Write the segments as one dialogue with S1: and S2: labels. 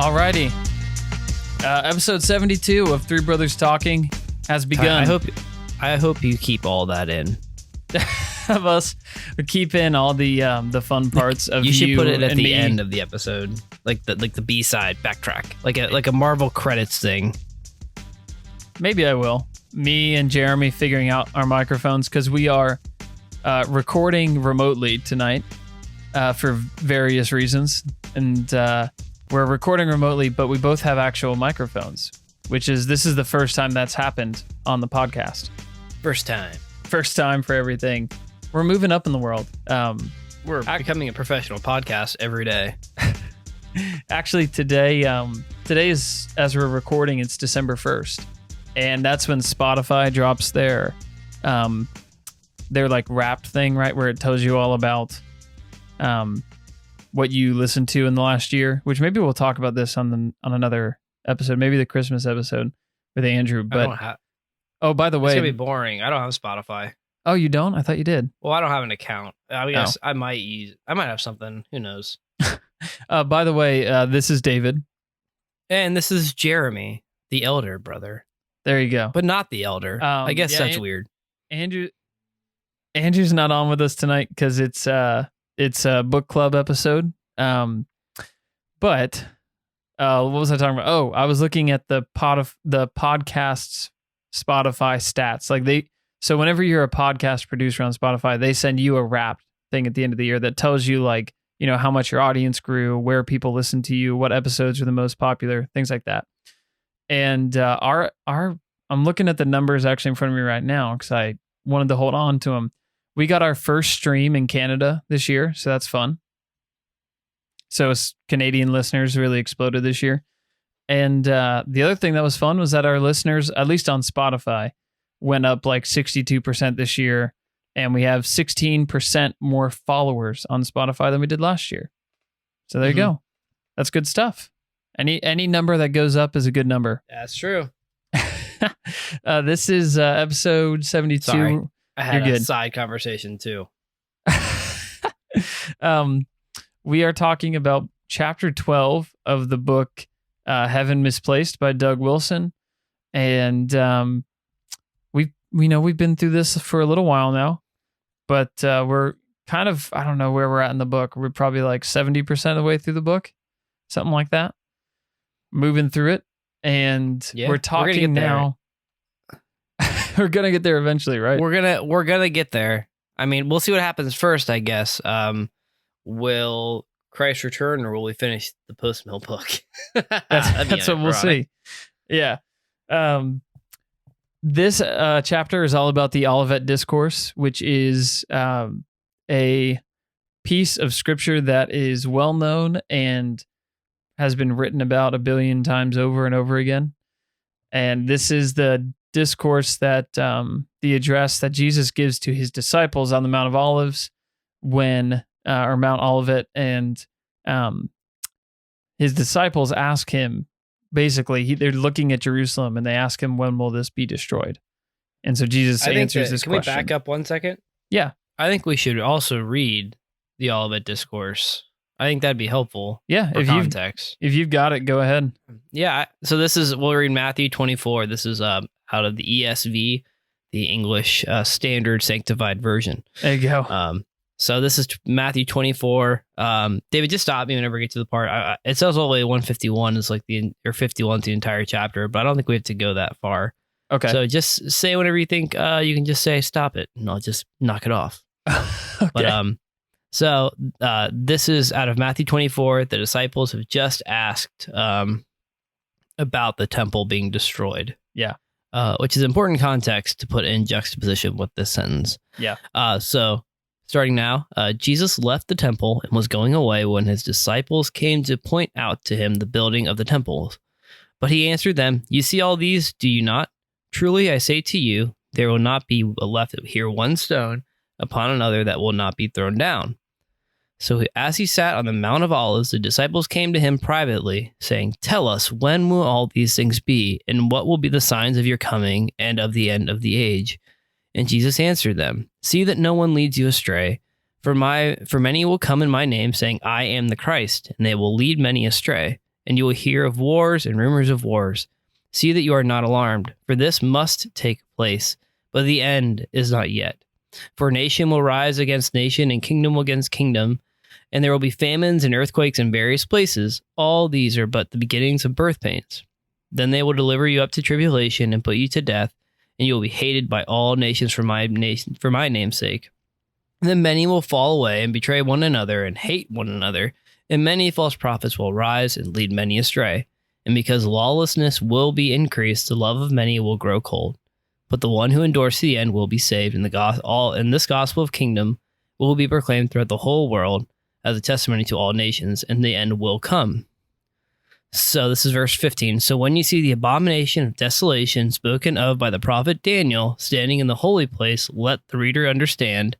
S1: Alrighty. Episode 72 of Three Brothers Talking has begun.
S2: I hope you keep all that in.
S1: Of us keep in all the fun parts of you.
S2: You should put it at the
S1: me.
S2: end of the episode, like the B-side backtrack, like a Marvel credits thing.
S1: Maybe I will. Me and Jeremy figuring out our microphones because we are recording remotely tonight for various reasons, and we're recording remotely, but we both have actual microphones, this is the first time that's happened on the podcast.
S2: First time for
S1: everything. We're moving up in the world.
S2: We're becoming a professional podcast every day.
S1: Actually, today is, as we're recording, it's December 1st, and that's when Spotify drops their like Wrapped thing, right, where it tells you all about what you listened to in the last year. Which maybe we'll talk about this on another episode, maybe the Christmas episode with Andrew. But oh, by the way,
S2: it's gonna be boring. I don't have Spotify.
S1: Oh, you don't? I thought you did.
S2: Well, I don't have an account. I guess I might have something. Who knows?
S1: By the way, this is David.
S2: And this is Jeremy, the elder brother.
S1: There you go.
S2: But not the elder. I guess that's weird.
S1: Andrew's not on with us tonight because it's a book club episode. But what was I talking about? Oh, I was looking at the podcast's Spotify stats. So whenever you're a podcast producer on Spotify, they send you a Wrapped thing at the end of the year that tells you, like, you know, how much your audience grew, where people listen to you, what episodes are the most popular, things like that. And I'm looking at the numbers actually in front of me right now because I wanted to hold on to them. We got our first stream in Canada this year, so that's fun. So Canadian listeners really exploded this year. And the other thing that was fun was that our listeners, at least on Spotify, went up like 62% this year, and we have 16% more followers on Spotify than we did last year. So there you go. That's good stuff. Any number that goes up is a good number.
S2: That's true.
S1: This is episode 72.
S2: Sorry, I had
S1: You're
S2: a
S1: good.
S2: side conversation too.
S1: We are talking about chapter 12 of the book Heaven Misplaced by Doug Wilson, and we've been through this for a little while now, but we're kind of, I don't know where we're at in the book. We're probably like 70% of the way through the book, something like that. Moving through it, and we're talking now. We're gonna get there eventually, right?
S2: We're gonna get there. I mean, we'll see what happens first, I guess. Will Christ return, or will we finish the post-mill book?
S1: That's what we'll see. Yeah. This chapter is all about the Olivet Discourse, which is a piece of scripture that is well known and has been written about 1 billion times over and over again. And this is the discourse that the address that Jesus gives to his disciples on the Mount of Olives or Mount Olivet, and his disciples ask him, basically, they're looking at Jerusalem and they ask him, when will this be destroyed? And so Jesus answers this question.
S2: Can we back up 1 second?
S1: Yeah.
S2: I think we should also read the Olivet Discourse. I think that'd be helpful.
S1: Yeah.
S2: For context.
S1: If you've got it, go ahead.
S2: Yeah. So we'll read Matthew 24. This is out of the ESV, the English Standard Sanctified Version.
S1: There you go.
S2: So this is Matthew 24. David, just stop me whenever we get to the part. It says all the way to 151 is like or 51 to the entire chapter, but I don't think we have to go that far.
S1: Okay.
S2: So just say whenever you think you can just say stop it, and I'll just knock it off.
S1: Okay.
S2: But so this is out of Matthew 24. The disciples have just asked about the temple being destroyed.
S1: Yeah.
S2: Which is important context to put in juxtaposition with this sentence.
S1: Yeah.
S2: So starting now, Jesus left the temple and was going away when his disciples came to point out to him the building of the temple. But he answered them, "You see all these, do you not? Truly I say to you, there will not be left here one stone upon another that will not be thrown down." So as he sat on the Mount of Olives, the disciples came to him privately, saying, "Tell us, when will all these things be, and what will be the signs of your coming and of the end of the age?" And Jesus answered them, "See that no one leads you astray. For many will come in my name, saying, I am the Christ, and they will lead many astray. and you will hear of wars and rumors of wars. See that you are not alarmed, for this must take place, but the end is not yet. For nation will rise against nation, and kingdom against kingdom, and there will be famines and earthquakes in various places. All these are but the beginnings of birth pains. Then they will deliver you up to tribulation and put you to death, and you will be hated by all nations for my name's sake. And then many will fall away and betray one another and hate one another, and many false prophets will rise and lead many astray. And because lawlessness will be increased, the love of many will grow cold. But the one who endures to the end will be saved, and this gospel of kingdom will be proclaimed throughout the whole world as a testimony to all nations, and the end will come. So this is verse 15. So when you see the abomination of desolation spoken of by the prophet Daniel standing in the holy place, let the reader understand.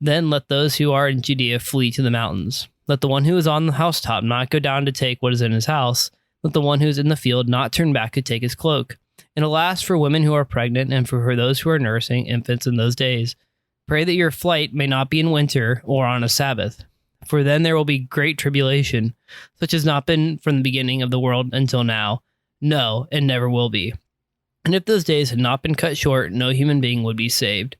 S2: Then let those who are in Judea flee to the mountains. Let the one who is on the housetop not go down to take what is in his house. Let the one who is in the field not turn back to take his cloak. And alas, for women who are pregnant and for those who are nursing infants in those days. Pray that your flight may not be in winter or on a Sabbath. For then there will be great tribulation, such as not been from the beginning of the world until now. No, and never will be. And if those days had not been cut short, no human being would be saved.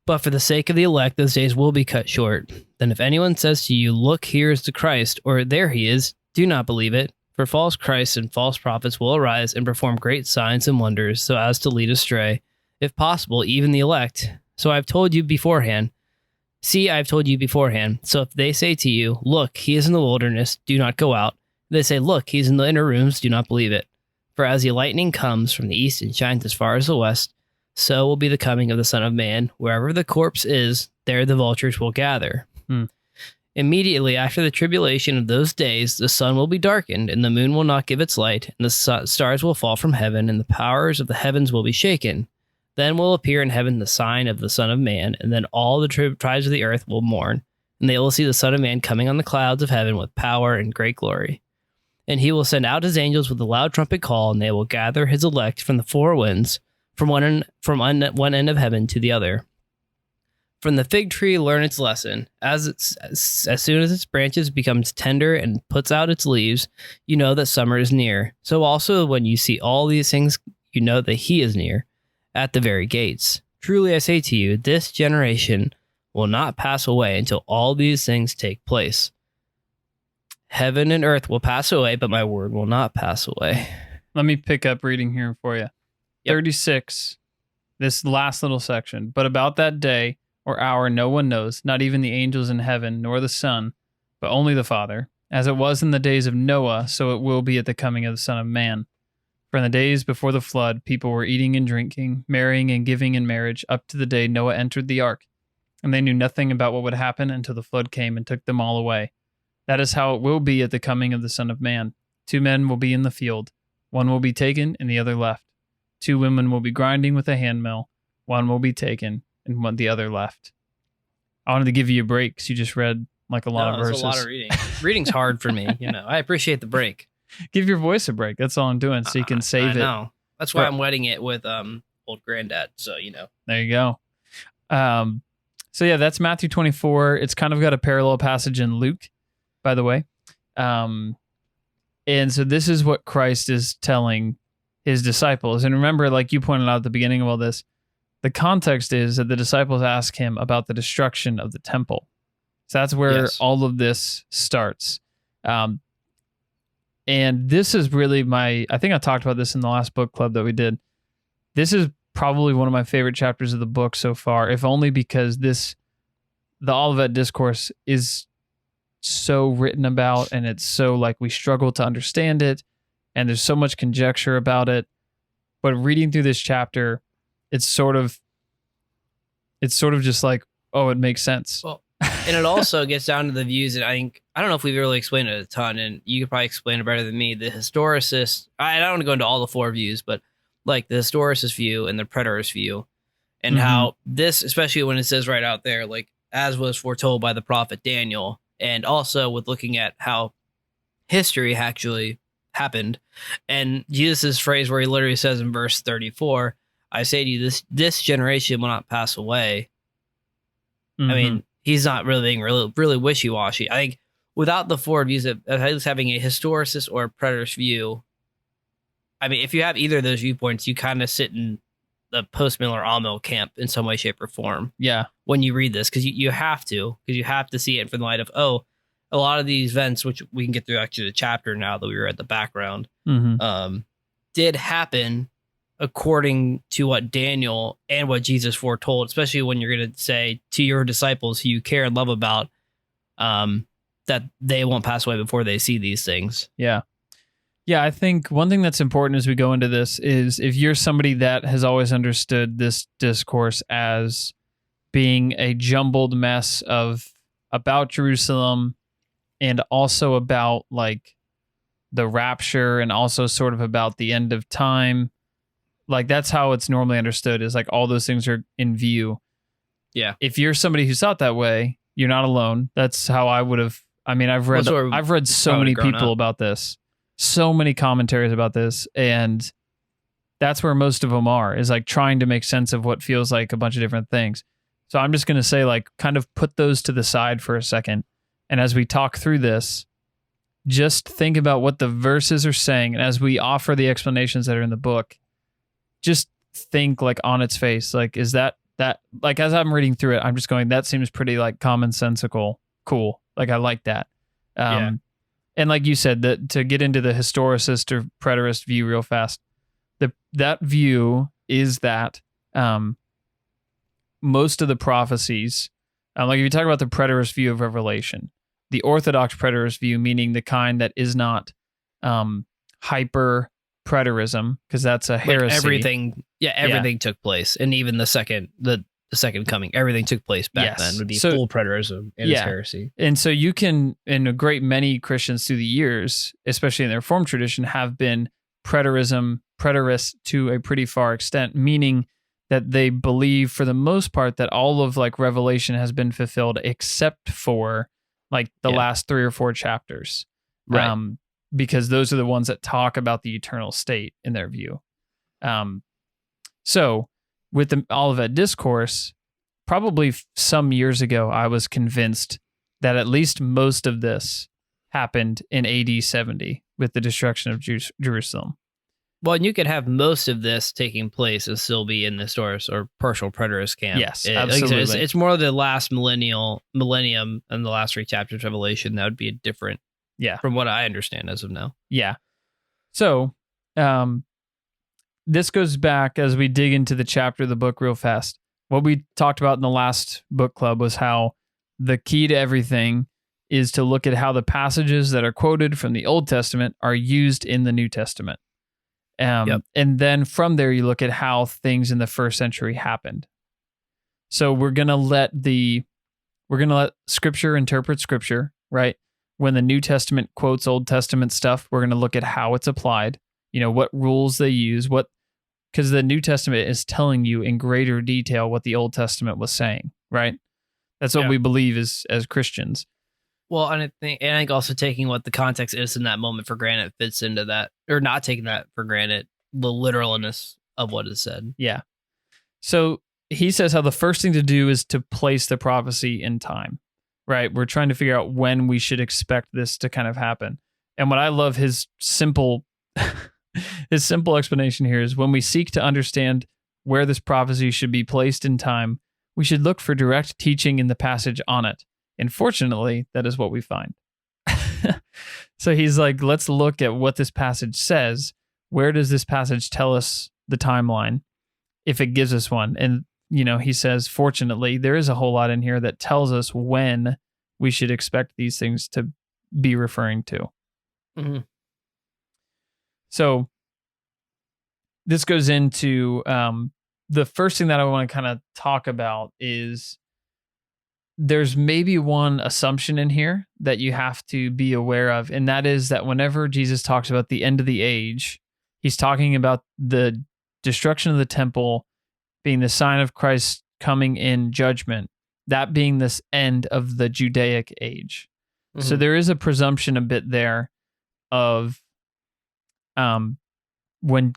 S2: But for the sake of the elect, those days will be cut short. Then if anyone says to you, look, here is the Christ, or there he is, do not believe it. For false Christs and false prophets will arise and perform great signs and wonders, so as to lead astray, if possible, even the elect. So I have told you beforehand. See, I have told you beforehand. So if they say to you, look, he is in the wilderness, do not go out. If they say, look, he is in the inner rooms, do not believe it. For as the lightning comes from the east and shines as far as the west, so will be the coming of the Son of Man. Wherever the corpse is, there the vultures will gather. Immediately after the tribulation of those days, the sun will be darkened, and the moon will not give its light, and the stars will fall from heaven, and the powers of the heavens will be shaken. Then will appear in heaven the sign of the Son of Man, and then all the tribes of the earth will mourn, and they will see the Son of Man coming on the clouds of heaven with power and great glory. And he will send out his angels with a loud trumpet call, and they will gather his elect from the four winds, from one end of heaven to the other. From the fig tree learn its lesson. As soon as its branches becomes tender and puts out its leaves, you know that summer is near. So also when you see all these things, you know that he is near, at the very gates. Truly I say to you, this generation will not pass away until all these things take place. Heaven and earth will pass away, but my word will not pass away.
S1: Let me pick up reading here for you. Yep. 36, this last little section. But about that day or hour no one knows, not even the angels in heaven, nor the Son, but only the Father. As it was in the days of Noah, so it will be at the coming of the Son of Man. For in the days before the flood, people were eating and drinking, marrying and giving in marriage, up to the day Noah entered the ark. And they knew nothing about what would happen until the flood came and took them all away. That is how it will be at the coming of the Son of Man. 2 men will be in the field. One will be taken and the other left. 2 women will be grinding with a handmill. One will be taken and the other left. I wanted to give you a break because you just read like a lot of verses.
S2: It's a lot of reading. Reading's hard for me. I appreciate the break.
S1: Give your voice a break. That's all I'm doing, so you can save it.
S2: I know. That's why I'm wetting it with old granddad. So
S1: There you go. So yeah, that's Matthew 24. It's kind of got a parallel passage in Luke, by the way. And so this is what Christ is telling his disciples. And remember, like you pointed out at the beginning of all this, the context is that the disciples ask him about the destruction of the temple. So that's where all of this starts. And this is really I think I talked about this in the last book club that we did. This is probably one of my favorite chapters of the book so far, if only because the Olivet Discourse is so written about, and it's so like we struggle to understand it, and there's so much conjecture about it. But reading through this chapter, it's sort of just like, oh, it makes sense.
S2: Well, and it also gets down to the views that I don't know if we've really explained it a ton, and you could probably explain it better than me. The historicist, I don't want to go into all the 4 views, but like the historicist view and the preterist view, and how this, especially when it says right out there, like as was foretold by the prophet Daniel, and also with looking at how history actually happened, and Jesus' phrase where he literally says in verse 34, I say to you, this generation will not pass away. I mean, he's not really being really wishy-washy. I think without the forward views of at least having a historicist or a preterist view, I mean, if you have either of those viewpoints, you kind of sit in the post-Miller Amill camp in some way, shape, or form.
S1: Yeah.
S2: When you read this, because you have to see it from the light of, a lot of these events, which we can get through actually the chapter now that we were at the background, did happen according to what Daniel and what Jesus foretold, especially when you're going to say to your disciples who you care and love about, that they won't pass away before they see these things.
S1: Yeah. Yeah, I think one thing that's important as we go into this is if you're somebody that has always understood this discourse as being a jumbled mess about Jerusalem and also about like the rapture and also sort of about the end of time, like that's how it's normally understood, is like all those things are in view.
S2: Yeah.
S1: If you're somebody who's thought that way, you're not alone. That's how I would have. I mean, I've read so many people about this, so many commentaries about this, and that's where most of them are, is like trying to make sense of what feels like a bunch of different things. So I'm just going to say, like, kind of put those to the side for a second. And as we talk through this, just think about what the verses are saying. And as we offer the explanations that are in the book, just think like on its face, like, is that like, as I'm reading through it, I'm just going, that seems pretty like commonsensical. Cool. Like, I like that. And like you said, that to get into the historicist or preterist view real fast, that view is that most of the prophecies, like if you talk about the preterist view of Revelation, the orthodox preterist view, meaning the kind that is not hyper preterism, because that's a heresy.
S2: Like everything took place, and even the second coming, everything took place back then. Would be full preterism and its heresy.
S1: And so you can, and a great many Christians through the years, especially in the Reformed tradition, have been preterists to a pretty far extent, meaning that they believe for the most part that all of like Revelation has been fulfilled except for like the last 3 or 4 chapters.
S2: Right.
S1: Because those are the ones that talk about the eternal state in their view. So with the Olivet Discourse, probably some years ago, I was convinced that at least most of this happened in AD 70 with the destruction of Jerusalem.
S2: Well, and you could have most of this taking place and still be in the historic or partial preterist camp.
S1: Yes, absolutely.
S2: Like it's more the last millennium and the last 3 chapters of Revelation. That would be a different, from what I understand as of now.
S1: Yeah. So this goes back as we dig into the chapter of the book real fast. What we talked about in the last book club was how the key to everything is to look at how the passages that are quoted from the Old Testament are used in the New Testament. And then from there, you look at how things in the first century happened. So we're going to let Scripture interpret Scripture, right? When the New Testament quotes Old Testament stuff, we're going to look at how it's applied, what rules they use, because the New Testament is telling you in greater detail what the Old Testament was saying, right? That's what we believe as Christians.
S2: Well, and I think also taking what the context is in that moment for granted fits into that, or not taking that for granted, the literalness of what is said.
S1: Yeah. So he says how the first thing to do is to place the prophecy in time, right? We're trying to figure out when we should expect this to kind of happen. And what I love his simple explanation here is when we seek to understand where this prophecy should be placed in time, we should look for direct teaching in the passage on it. And fortunately, that is what we find. So he's like, let's look at what this passage says. Where does this passage tell us the timeline, if it gives us one? And, he says, fortunately, there is a whole lot in here that tells us when we should expect these things to be referring to.
S2: Mm-hmm.
S1: So this goes into the first thing that I want to kind of talk about is there's maybe one assumption in here that you have to be aware of, and that is that whenever Jesus talks about the end of the age, he's talking about the destruction of the temple being the sign of Christ coming in judgment, that being this end of the Judaic age. Mm-hmm. So there is a presumption a bit there of when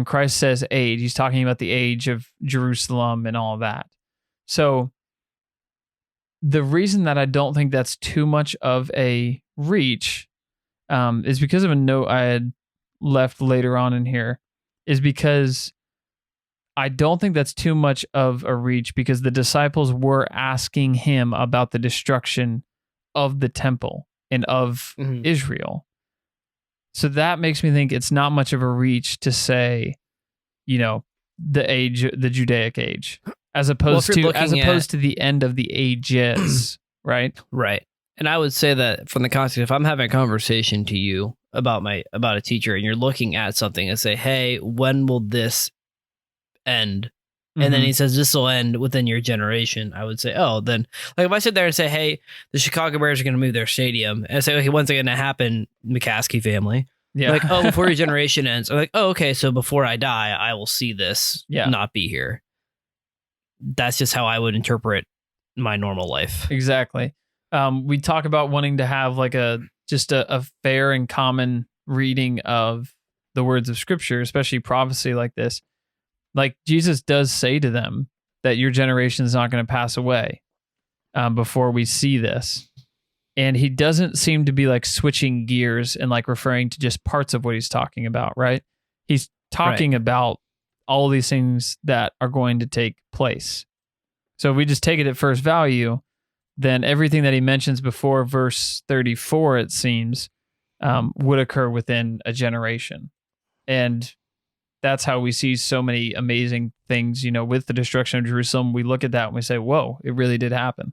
S1: Christ says age, he's talking about the age of Jerusalem and all that. So the reason that I don't think that's too much of a reach is because of a note I had left later on in here, is because I don't think that's too much of a reach, because the disciples were asking him about the destruction of the temple and of Israel. So that makes me think it's not much of a reach to say, the Judaic age, as opposed to the end of the ages, right?
S2: Right. And I would say that from the context, if I'm having a conversation to you about a teacher, and you're looking at something and say, hey, when will this end? And then he says this will end within your generation. I would say, oh, then, like, if I sit there and say, hey, the Chicago Bears are going to move their stadium, and I say, okay, when's it going to happen? McCaskey family. Yeah. Like, oh, before your generation ends. I'm like, oh, okay, so before I die, I will see this not be here. That's just how I would interpret my normal life.
S1: Exactly. We talk about wanting to have like a fair and common reading of the words of Scripture, especially prophecy like this. Like, Jesus does say to them that your generation is not going to pass away before we see this. And he doesn't seem to be like switching gears and like referring to just parts of what he's talking about, right? He's talking about all these things that are going to take place. So if we just take it at first value, then everything that he mentions before verse 34, it seems, would occur within a generation. And that's how we see so many amazing things, with the destruction of Jerusalem. We look at that and we say, whoa, it really did happen.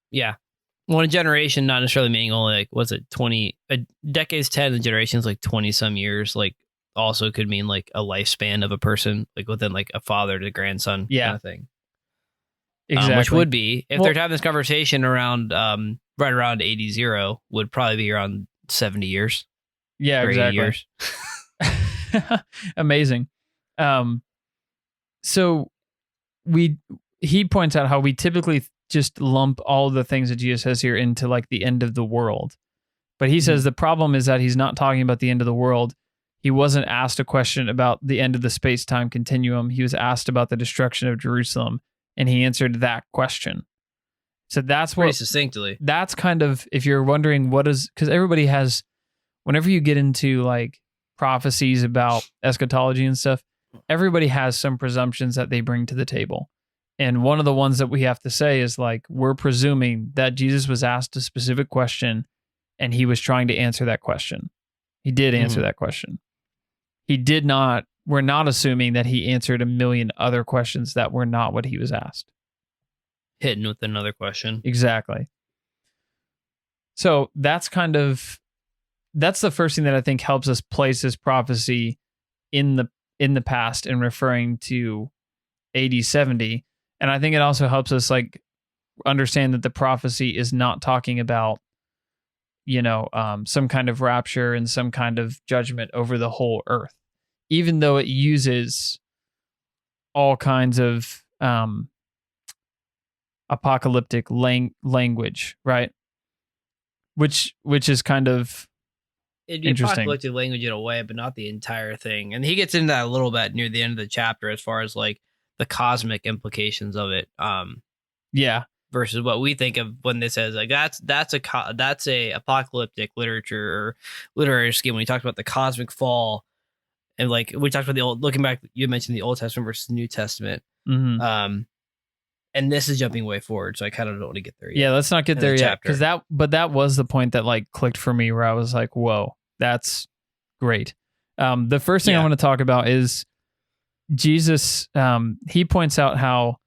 S2: Yeah. Well, a generation, not necessarily meaning only like, what's it, 20, a decade's 10, the generation's like 20 some years, like also could mean like a lifespan of a person, like within like a father to grandson kind of thing. Exactly. Which would be, if they're having this conversation around, right around 80, would probably be around 70 years.
S1: Yeah, exactly. Years. Amazing. So he points out how we typically just lump all the things that Jesus says here into like the end of the world. But he says the problem is that he's not talking about the end of the world. He wasn't asked a question about the end of the space-time continuum. He was asked about the destruction of Jerusalem, and he answered that question. So that's what... Pretty
S2: succinctly.
S1: That's kind of, if you're wondering what is... Because everybody has... Whenever you get into like prophecies about eschatology and stuff, everybody has some presumptions that they bring to the table. And one of the ones that we have to say is like, we're presuming that Jesus was asked a specific question and he was trying to answer that question. He did answer that question. We're not assuming that he answered a million other questions that were not what he was asked.
S2: Hitting with another question.
S1: Exactly. So that's the first thing that I think helps us place this prophecy in the past and referring to AD 70. And I think it also helps us like understand that the prophecy is not talking about, some kind of rapture and some kind of judgment over the whole earth, even though it uses all kinds of apocalyptic language, right? Which is kind of
S2: it'd be apocalyptic language in a way, but not the entire thing. And he gets into that a little bit near the end of the chapter as far as like the cosmic implications of it. Versus what we think of when this says like that's a apocalyptic literature or literary scheme. When he talks about the cosmic fall, and like we talked about looking back, you mentioned the Old Testament versus New Testament. And this is jumping way forward, so I kind of don't want to get there yet.
S1: Yeah, let's not get there yet, because that was the point that like clicked for me, where I was like, whoa, that's great. The first thing I want to talk about is Jesus. He points out how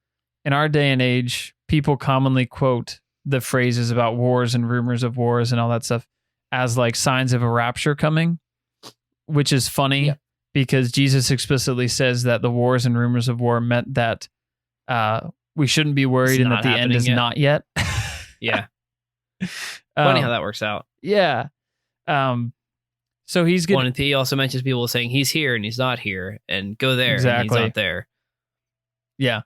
S1: in our day and age, people commonly quote the phrases about wars and rumors of wars and all that stuff as like signs of a rapture coming, which is funny because Jesus explicitly says that the wars and rumors of war meant that we shouldn't be worried and that the end is not yet.
S2: Yeah. Funny how that works out.
S1: Yeah. So he's good.
S2: And he also mentions people saying he's here and he's not here, and go there and he's not there.
S1: Yeah.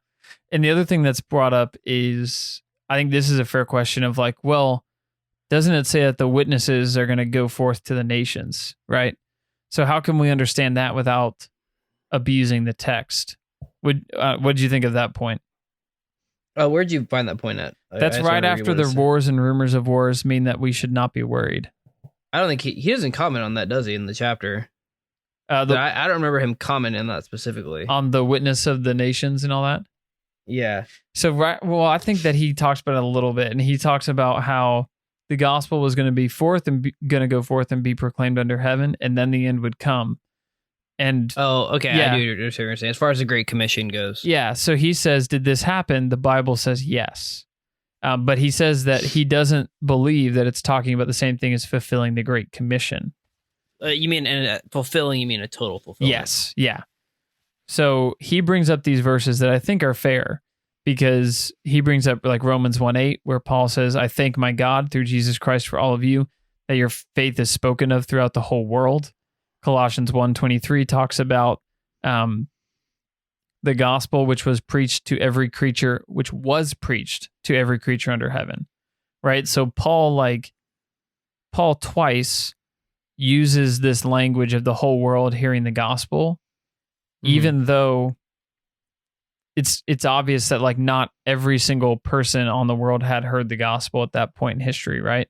S1: And the other thing that's brought up is, I think this is a fair question of like, well, doesn't it say that the witnesses are going to go forth to the nations, right? So how can we understand that without abusing the text? What did you think of that point?
S2: Where'd you find that point at?
S1: That's right after the wars and rumors of wars mean that we should not be worried.
S2: I don't think he doesn't comment on that, does he, in the chapter? I don't remember him commenting on that specifically.
S1: On the witness of the nations and all that?
S2: Yeah.
S1: So, I think that he talks about it a little bit, and he talks about how the gospel was going to be going to go forth and be proclaimed under heaven, and then the end would come. And
S2: okay,
S1: yeah.
S2: I do what you're saying. As far as the Great Commission goes.
S1: Yeah, so he says, did this happen? The Bible says yes. But he says that he doesn't believe that it's talking about the same thing as fulfilling the Great Commission.
S2: You mean fulfilling, you mean a total fulfillment?
S1: Yes, yeah. So he brings up these verses that I think are fair, because he brings up like Romans 1:8, where Paul says, I thank my God through Jesus Christ for all of you, that your faith is spoken of throughout the whole world. Colossians 1:23 talks about the gospel, which was preached to every creature under heaven, right? So Paul twice uses this language of the whole world hearing the gospel, even though it's obvious that like not every single person on the world had heard the gospel at that point in history, right?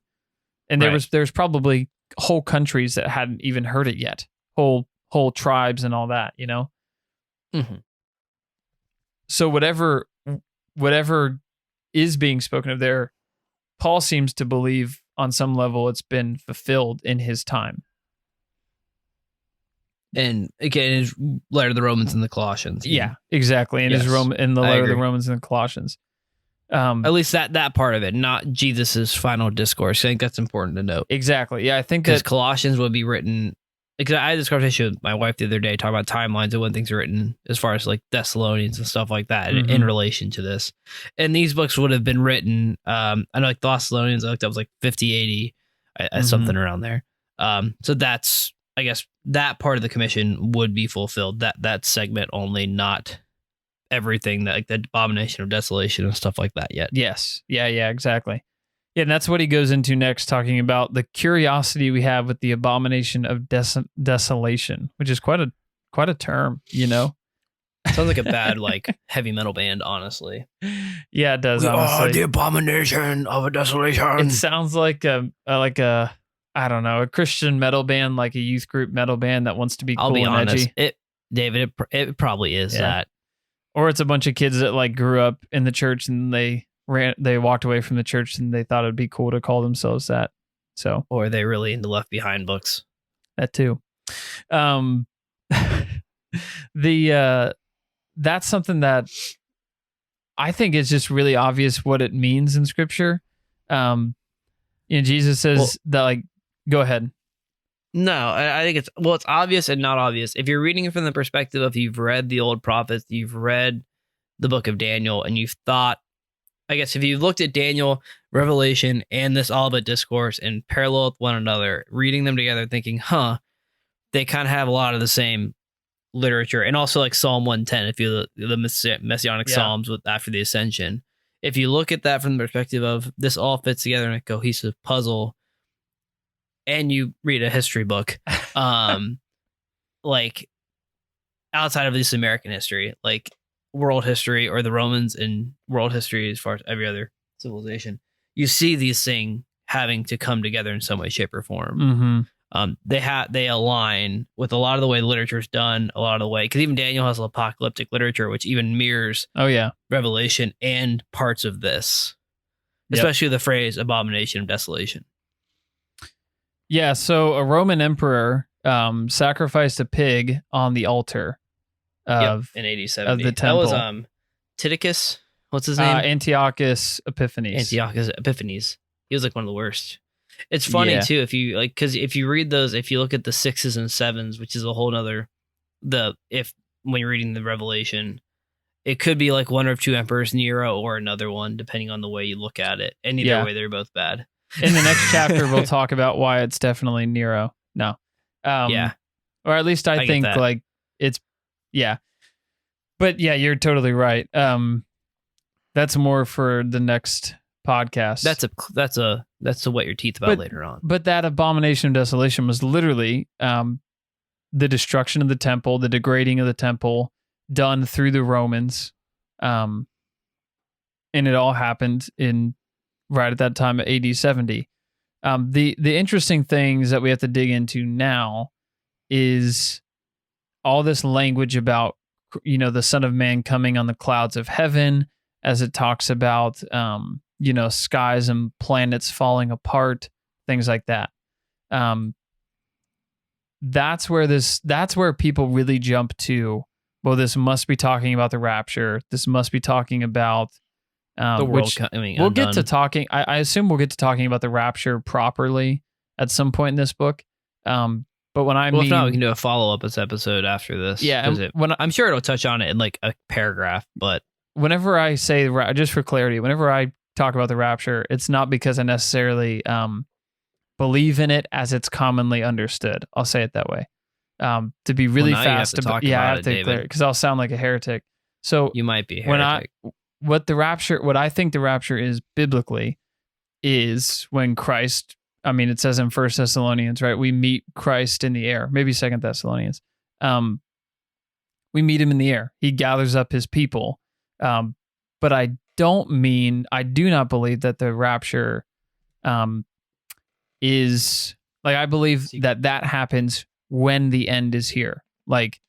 S1: And there's probably whole countries that hadn't even heard it yet, whole tribes and all that, you know?
S2: Mm-hmm.
S1: So whatever is being spoken of there, Paul seems to believe on some level it's been fulfilled in his time.
S2: And again, his letter to the Romans and the Colossians.
S1: Yeah, exactly. And in the letter of the Romans and the Colossians.
S2: At least that part of it, not Jesus's final discourse. I think that's important to note.
S1: Exactly. Yeah, I think
S2: because Colossians would be written. Because I had this conversation with my wife the other day, talking about timelines of when things are written, as far as like Thessalonians and stuff like that, in relation to this. And these books would have been written. I know like Thessalonians, I looked up, was like 50, 80, something around there. So that's, I guess, that part of the commission would be fulfilled. That segment only, not everything, that like the Abomination of Desolation and stuff like that yet.
S1: Yes. Yeah, exactly. Yeah, and that's what he goes into next, talking about the curiosity we have with the Abomination of Desolation, which is quite a term, you know?
S2: Sounds like a bad like heavy metal band, honestly.
S1: Yeah, it does. Honestly,
S2: the Abomination of Desolation.
S1: It sounds like a I don't know, a Christian metal band, like a youth group metal band that wants to be cool and
S2: honest,
S1: edgy.
S2: It probably is that.
S1: Or it's a bunch of kids that like grew up in the church and they walked away from the church and they thought it'd be cool to call themselves that. So,
S2: or they really into Left Behind books.
S1: That too. That's something that I think is just really obvious what it means in Scripture. Jesus says that, like, go ahead.
S2: No, I think it's obvious and not obvious. If you're reading it from the perspective of you've read the old prophets, you've read the book of Daniel, and you've thought, I guess if you looked at Daniel, Revelation, and this Olivet Discourse and parallel with one another, reading them together, thinking, they kind of have a lot of the same literature. And also like Psalm 110, if you the Messianic Psalms after the Ascension. If you look at that from the perspective of this all fits together in a cohesive puzzle, and you read a history book, like outside of this American history, like world history or the Romans and world history as far as every other civilization, you see these things having to come together in some way, shape, or form. They align with a lot of the way literature is done, a lot of the way, because even Daniel has apocalyptic literature, which even mirrors Revelation and parts of this, especially the phrase Abomination of Desolation.
S1: Yeah, so a Roman emperor sacrificed a pig on the altar of
S2: in AD 70
S1: of the temple.
S2: That was Titicus. What's his name?
S1: Antiochus Epiphanes.
S2: He was like one of the worst. It's funny too if you like, because if you read those, if you look at the 6s and 7s, which is a whole nother when you're reading the Revelation, it could be like one or two emperors, Nero or another one, depending on the way you look at it. And either way, they're both bad.
S1: In the next chapter, we'll talk about why it's definitely Nero. No. Or at least I think like it's, But yeah, you're totally right. That's more for the next podcast.
S2: That's a wet your teeth about later on.
S1: But that Abomination of Desolation was literally the destruction of the temple, the degrading of the temple done through the Romans. and it all happened in right at that time at AD 70. The interesting things that we have to dig into now is all this language about, the Son of Man coming on the clouds of heaven, as it talks about, skies and planets falling apart, things like that. That's where people really jump to, well, this must be talking about the rapture. This must be talking about
S2: The world coming
S1: we'll
S2: undone.
S1: get to talking. I assume we'll get to talking about the rapture properly at some point in this book. But when
S2: if not, we can do a follow-up episode after this.
S1: Yeah,
S2: I'm sure it'll touch on it in like a paragraph, but
S1: whenever I say, just for clarity, whenever I talk about the rapture, it's not because I necessarily believe in it as it's commonly understood. I'll say it that way. To be really fast,
S2: I have to
S1: clear because I'll sound like a heretic. So
S2: you might be a heretic.
S1: What I think the rapture is biblically is when Christ, it says in 1 Thessalonians, right? We meet Christ in the air, maybe 2 Thessalonians. We meet him in the air. He gathers up his people. But I do not believe that the rapture is like, I believe that happens when the end is here. Like,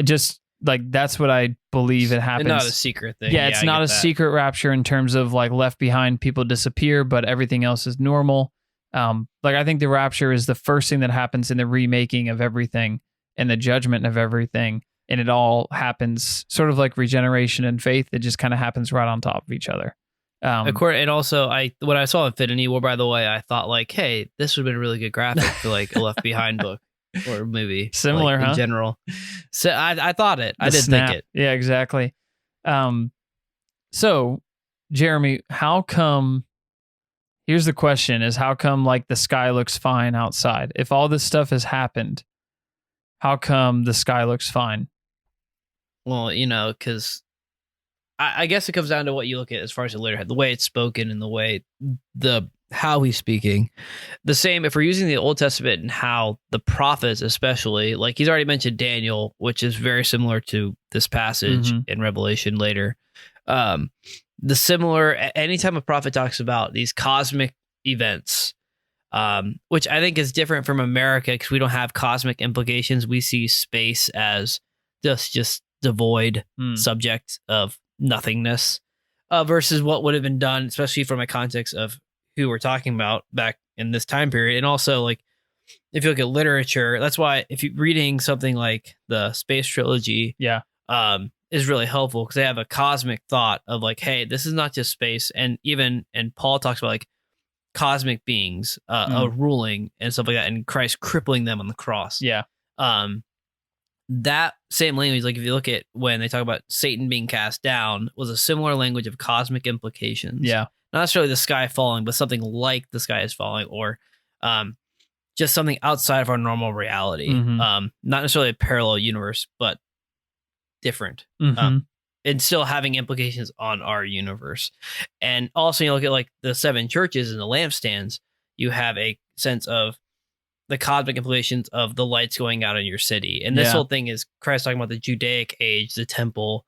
S1: just like, that's what I believe it happens.
S2: It's not a secret thing.
S1: Yeah, it's not a secret rapture in terms of like left behind, people disappear, but everything else is normal. I think the rapture is the first thing that happens in the remaking of everything and the judgment of everything. And it all happens sort of like regeneration and faith. It just kind of happens right on top of each other.
S2: And also, when I saw Infinity War, by the way, I thought like, hey, this would have been a really good graphic for like a Left Behind book or movie.
S1: Similar,
S2: like,
S1: huh?
S2: In general. So I thought it. I did
S1: snap.
S2: think it.
S1: Yeah, exactly. So, Jeremy, how come... Here's the question, is how come like the sky looks fine outside? If all this stuff has happened, how come the sky looks fine?
S2: Well, because I guess it comes down to what you look at as far as the letterhead, the way it's spoken and the way how he's speaking. The same, if we're using the Old Testament and how the prophets, especially, like he's already mentioned Daniel, which is very similar to this passage in Revelation later. The similar, anytime a prophet talks about these cosmic events, which I think is different from America because we don't have cosmic implications. We see space as just devoid subject of nothingness, versus what would have been done, especially from a context of who we're talking about back in this time period. And also, like, if you look at literature, that's why if you're reading something like the Space Trilogy, is really helpful because they have a cosmic thought of like, hey, this is not just space. And Paul talks about like cosmic beings ruling and stuff like that, and Christ crippling them on the cross.
S1: Yeah.
S2: That same language, like if you look at when they talk about Satan being cast down, was a similar language of cosmic implications.
S1: Yeah.
S2: Not necessarily the sky falling, but something like the sky is falling, or just something outside of our normal reality. Not necessarily a parallel universe, but different. And still having implications on our universe. And also, you look at like the 7 churches and the lampstands, you have a sense of the cosmic implications of the lights going out in your city. And this whole thing is Christ talking about the Judaic age, the temple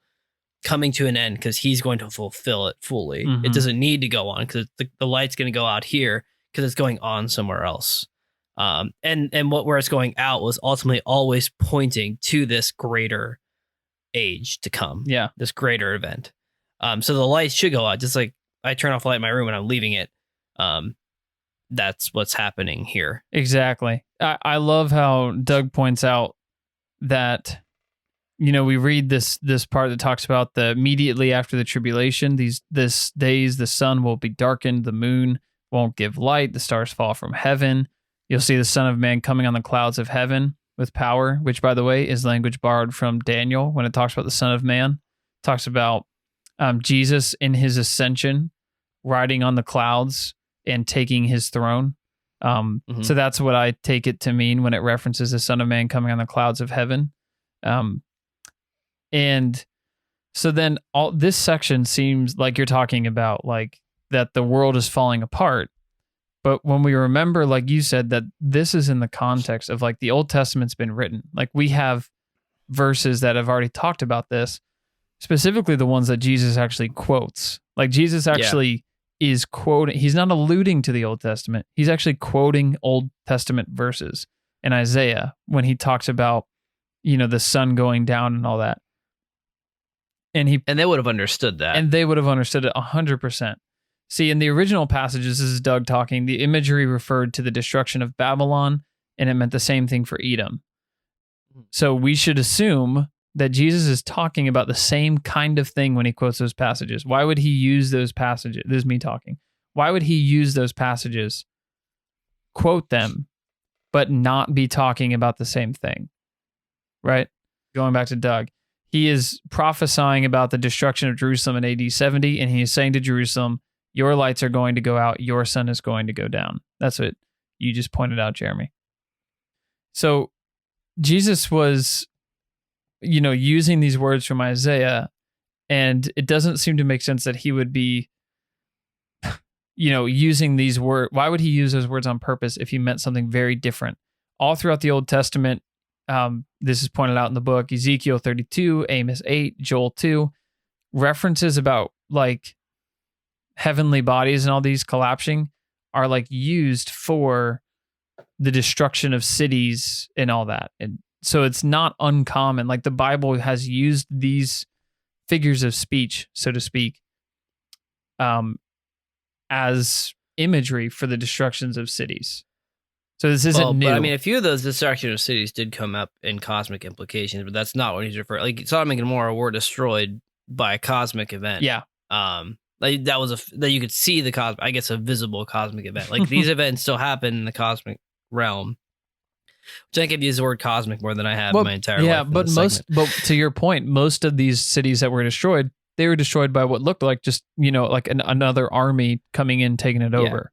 S2: coming to an end because he's going to fulfill it fully. It doesn't need to go on because the light's going to go out here because it's going on somewhere else. And where it's going out was ultimately always pointing to this greater age to come. Yeah. This greater event. So the lights should go out. Just like I turn off the light in my room and I'm leaving it. That's what's happening here.
S1: Exactly. I love how Doug points out that, we read this part that talks about the immediately after the tribulation, this days, the sun will be darkened, the moon won't give light, the stars fall from heaven. You'll see the Son of Man coming on the clouds of heaven with power, which, by the way, is language borrowed from Daniel when it talks about the Son of Man. It talks about Jesus in his ascension, riding on the clouds and taking his throne. So that's what I take it to mean when it references the Son of Man coming on the clouds of heaven. And so then all this section seems like you're talking about like that the world is falling apart. But when we remember, like you said, that this is in the context of like the Old Testament's been written, like we have verses that have already talked about this, specifically the ones that Jesus actually quotes. Like Jesus actually is quoting, he's not alluding to the Old Testament. He's actually quoting Old Testament verses in Isaiah when he talks about, the sun going down and all that. And
S2: they would have understood that.
S1: And they would have understood it 100%. See, in the original passages, this is Doug talking, the imagery referred to the destruction of Babylon, and it meant the same thing for Edom. So we should assume that Jesus is talking about the same kind of thing when he quotes those passages. Why would he use those passages? This is me talking. Why would he use those passages, quote them, but not be talking about the same thing? Right? Going back to Doug. He is prophesying about the destruction of Jerusalem in AD 70, and he is saying to Jerusalem, your lights are going to go out, your sun is going to go down. That's what you just pointed out, Jeremy. So Jesus was, using these words from Isaiah, and it doesn't seem to make sense that he would be, using these words. Why would he use those words on purpose if he meant something very different? All throughout the Old Testament, this is pointed out in the book, Ezekiel 32, Amos 8, Joel 2, references about like heavenly bodies and all these collapsing are like used for the destruction of cities and all that. And so it's not uncommon. Like the Bible has used these figures of speech, so to speak, as imagery for the destructions of cities. So this isn't new.
S2: But I mean, a few of those destruction of cities did come up in cosmic implications, but that's not what he's referring. Like Sodom and Gomorrah were destroyed by a cosmic event.
S1: Yeah.
S2: Like that was that you could see the cosmic, I guess, a visible cosmic event. Like these events still happen in the cosmic realm. Which I think I've used the word cosmic more than I have my entire life.
S1: Yeah, but but to your point, most of these cities that were destroyed, they were destroyed by what looked like just, like another army coming in, taking it over.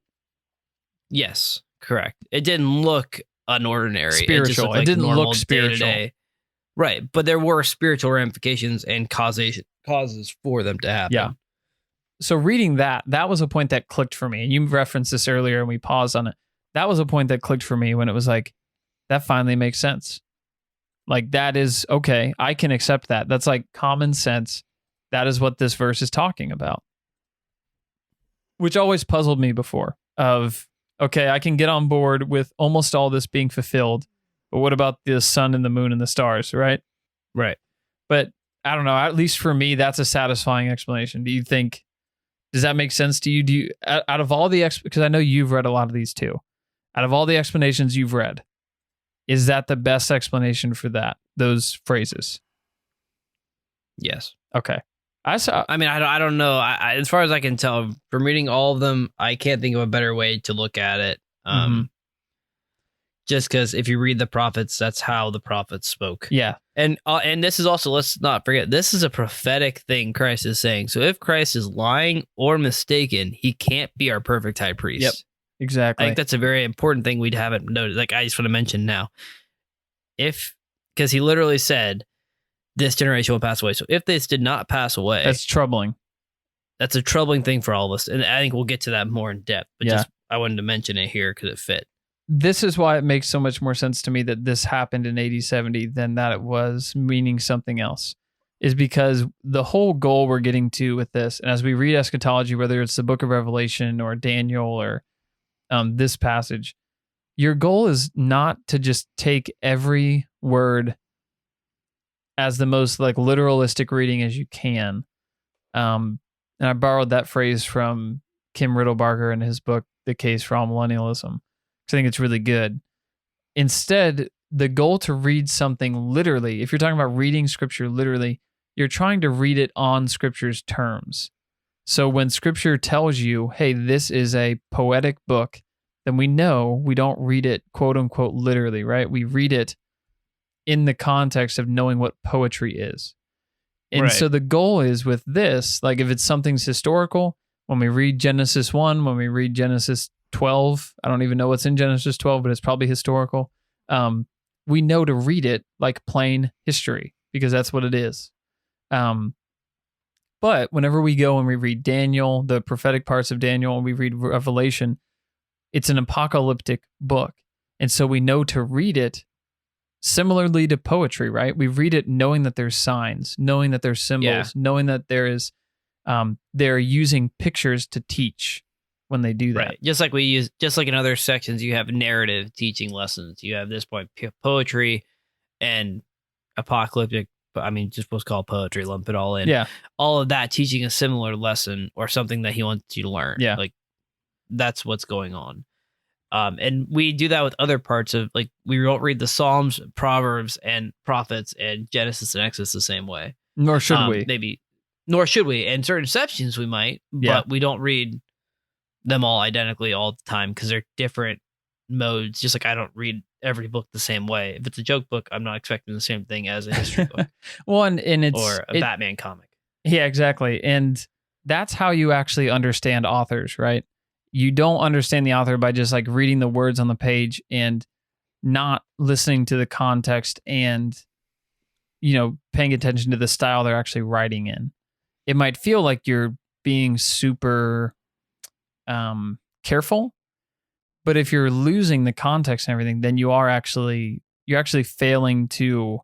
S2: Yes, correct. It didn't look unordinary.
S1: Spiritual. It didn't look spiritual.
S2: Day-to-day. Right, but there were spiritual ramifications and causes for them to happen.
S1: Yeah. So reading that was a point that clicked for me. And you referenced this earlier and we paused on it. That was a point that clicked for me when it was like, that finally makes sense. Like that is, okay, I can accept that. That's like common sense. That is what this verse is talking about. Which always puzzled me before of, okay, I can get on board with almost all this being fulfilled, but what about the sun and the moon and the stars, right?
S2: Right.
S1: But I don't know, at least for me, that's a satisfying explanation. Do you think, does that make sense to you? Do you, out of all the, because I know you've read a lot of these too, out of all the explanations you've read, is that the best explanation for those phrases?
S2: Yes.
S1: Okay.
S2: I mean, I don't know. As far as I can tell from reading all of them, I can't think of a better way to look at it. Just because if you read the prophets, that's how the prophets spoke.
S1: Yeah.
S2: And this is also, let's not forget, this is a prophetic thing Christ is saying. So if Christ is lying or mistaken, he can't be our perfect high priest.
S1: Yep. Exactly.
S2: I think that's a very important thing we haven't noted. Like I just want to mention now, because he literally said, this generation will pass away. So if this did not pass away,
S1: that's troubling.
S2: That's a troubling thing for all of us. And I think we'll get to that more in depth. But just I wanted to mention it here because it fit.
S1: This is why it makes so much more sense to me that this happened in AD 70 than that it was meaning something else. Is because the whole goal we're getting to with this, and as we read eschatology, whether it's the book of Revelation or Daniel or this passage, your goal is not to just take every word as the most like literalistic reading as you can. And I borrowed that phrase from Kim Riddlebarger in his book, The Case for Amillennialism, because I think it's really good. Instead, the goal to read something literally, if you're talking about reading scripture literally, you're trying to read it on scripture's terms. So when scripture tells you, hey, this is a poetic book, then we know we don't read it quote unquote literally, right? We read it in the context of knowing what poetry is. And so the goal is with this, like if it's something's historical, when we read Genesis 1, when we read Genesis 12, I don't even know what's in Genesis 12, but it's probably historical. We know to read it like plain history because that's what it is. But whenever we go and we read Daniel, the prophetic parts of Daniel, and we read Revelation, it's an apocalyptic book. And so we know to read it similarly to poetry, right? We read it knowing that there's signs, knowing that there's symbols, knowing that there is they're using pictures to teach when they do that.
S2: Right. Just like in other sections, you have narrative teaching lessons. You have this point, poetry and apocalyptic, just what's called poetry, lump it all in.
S1: Yeah.
S2: All of that teaching a similar lesson or something that he wants you to learn.
S1: Yeah.
S2: Like, that's what's going on. And we do that with other parts of, like, we don't read the Psalms, Proverbs, and Prophets, and Genesis and Exodus the same way.
S1: Nor should we.
S2: Maybe. Nor should we. In certain sections we might,
S1: Yeah.
S2: but we don't read them all identically all the time because they're different modes. Just like I don't read every book the same way. If it's a joke book, I'm not expecting the same thing as a history book.
S1: Well, and it's
S2: or a Batman comic.
S1: Yeah, exactly. And that's how you actually understand authors, right? You don't understand the author by just like reading the words on the page and not listening to the context and, paying attention to the style they're actually writing in. It might feel like you're being super careful, but if you're losing the context and everything, then you're actually failing to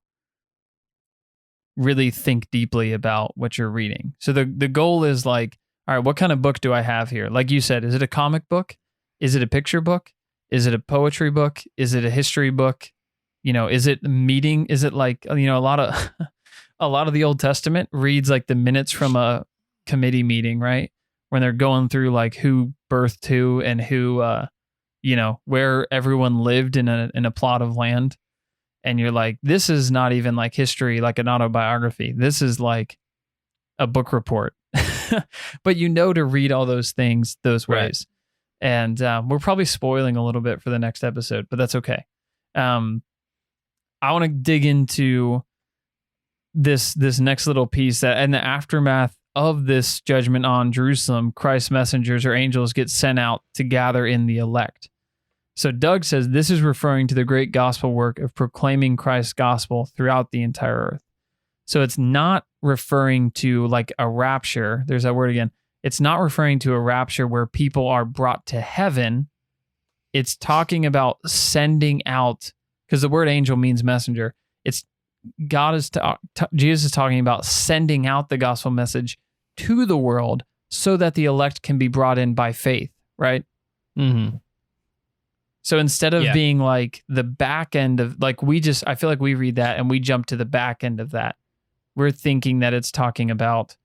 S1: really think deeply about what you're reading. So the goal is like, all right, what kind of book do I have here? Like you said, is it a comic book? Is it a picture book? Is it a poetry book? Is it a history book? Is it a meeting? Is it like, a lot of the Old Testament reads like the minutes from a committee meeting, right? When they're going through like who birthed who and who, where everyone lived in a plot of land. And you're like, this is not even like history, like an autobiography. This is like a book report. But to read all those things those ways. Right. And we're probably spoiling a little bit for the next episode, but that's okay. I want to dig into this next little piece that in the aftermath of this judgment on Jerusalem, Christ's messengers or angels get sent out to gather in the elect. So Doug says this is referring to the great gospel work of proclaiming Christ's gospel throughout the entire earth. So it's not referring to like a rapture. There's that word again. It's not referring to a rapture where people are brought to heaven. It's talking about sending out, because the word angel means messenger. It's Jesus is talking about sending out the gospel message to the world so that the elect can be brought in by faith, right?
S2: Mm-hmm.
S1: So instead of being like the back end of, like I feel like we read that and we jump to the back end of that. We're thinking that it's talking about,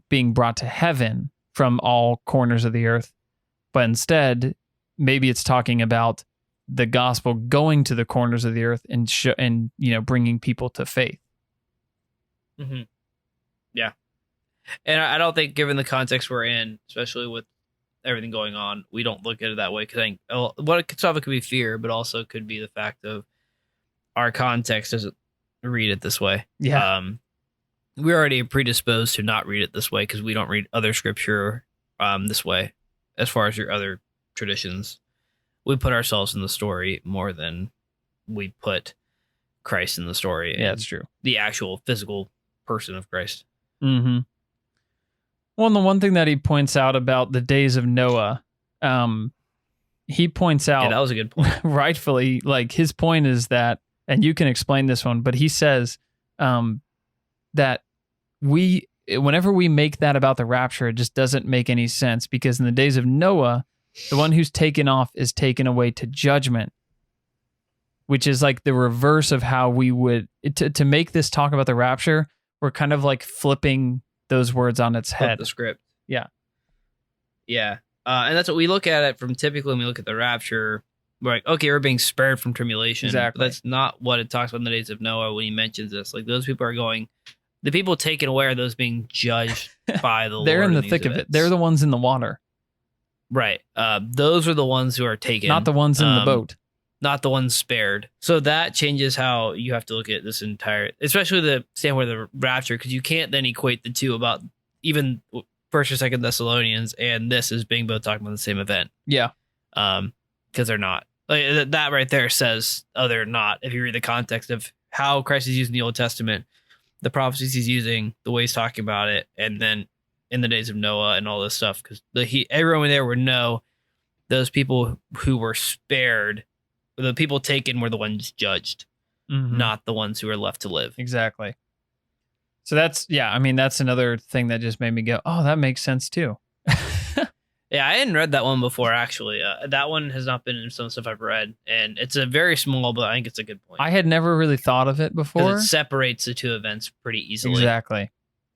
S1: being brought to heaven from all corners of the earth. But instead, maybe it's talking about the gospel going to the corners of the earth and bringing people to faith.
S2: Mm-hmm. Yeah. And I don't think, given the context we're in, especially with everything going on, we don't look at it that way. Because I think some of it could be fear, but also could be the fact of our context doesn't read it this way.
S1: Yeah.
S2: We're already predisposed to not read it this way because we don't read other scripture this way. As far as your other traditions, we put ourselves in the story more than we put Christ in the story.
S1: Yeah, that's true.
S2: The actual physical person of Christ.
S1: Mm-hmm. Well, and the one thing that he points out about the days of Noah, he points out...
S2: Yeah, that was a good point.
S1: Rightfully, like his point is that, and you can explain this one, but he says that whenever we make that about the rapture, it just doesn't make any sense, because in the days of Noah, the one who's taken off is taken away to judgment, which is like the reverse of how we would... To make this talk about the rapture, we're kind of like flipping those words on its head.
S2: The script.
S1: Yeah.
S2: Yeah. And that's what we look at it from. Typically when we look at the rapture, we're like, okay, we're being spared from tribulation.
S1: Exactly.
S2: But that's not what it talks about in the days of Noah when he mentions this. Like, those people are going, the people taken away are those being judged by the Lord.
S1: They're in the thick of it. They're the ones in the water.
S2: Right. Those are the ones who are taken.
S1: Not the ones in the boat.
S2: Not the ones spared. So that changes how you have to look at this entire, especially the standpoint of the rapture, because you can't then equate the two about even First or Second Thessalonians and this as being both talking about the same event.
S1: Yeah.
S2: Because they're not. Like, that right there says, oh, they're not. If you read the context of how Christ is using the Old Testament, the prophecies he's using, the way he's talking about it, and then in the days of Noah and all this stuff, because everyone there would know those people who were spared, the people taken were the ones judged, not the ones who were left to live.
S1: Exactly. So that's another thing that just made me go, oh, that makes sense too.
S2: Yeah, I hadn't read that one before, actually. That one has not been in some stuff I've read, and it's a very small, but I think it's a good point.
S1: I had never really thought of it before.
S2: Because it separates the two events pretty easily.
S1: Exactly.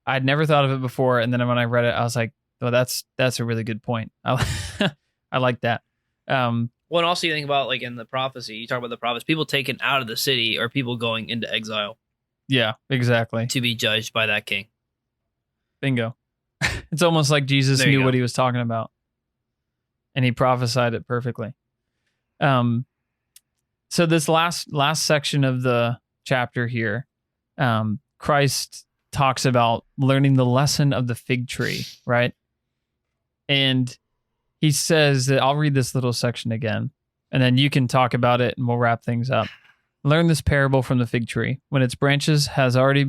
S1: I'd never thought of it before, and then when I read it, I was like, well, that's a really good point. I like that.
S2: Well, and also you think about, like, in the prophecy, you talk about the prophets, people taken out of the city or people going into exile.
S1: Yeah, exactly.
S2: To be judged by that king.
S1: Bingo. It's almost like Jesus knew what he was talking about. And he prophesied it perfectly. So this last section of the chapter here, Christ talks about learning the lesson of the fig tree, right? And he says that, I'll read this little section again, and then you can talk about it and we'll wrap things up. Learn this parable from the fig tree. When its branch has already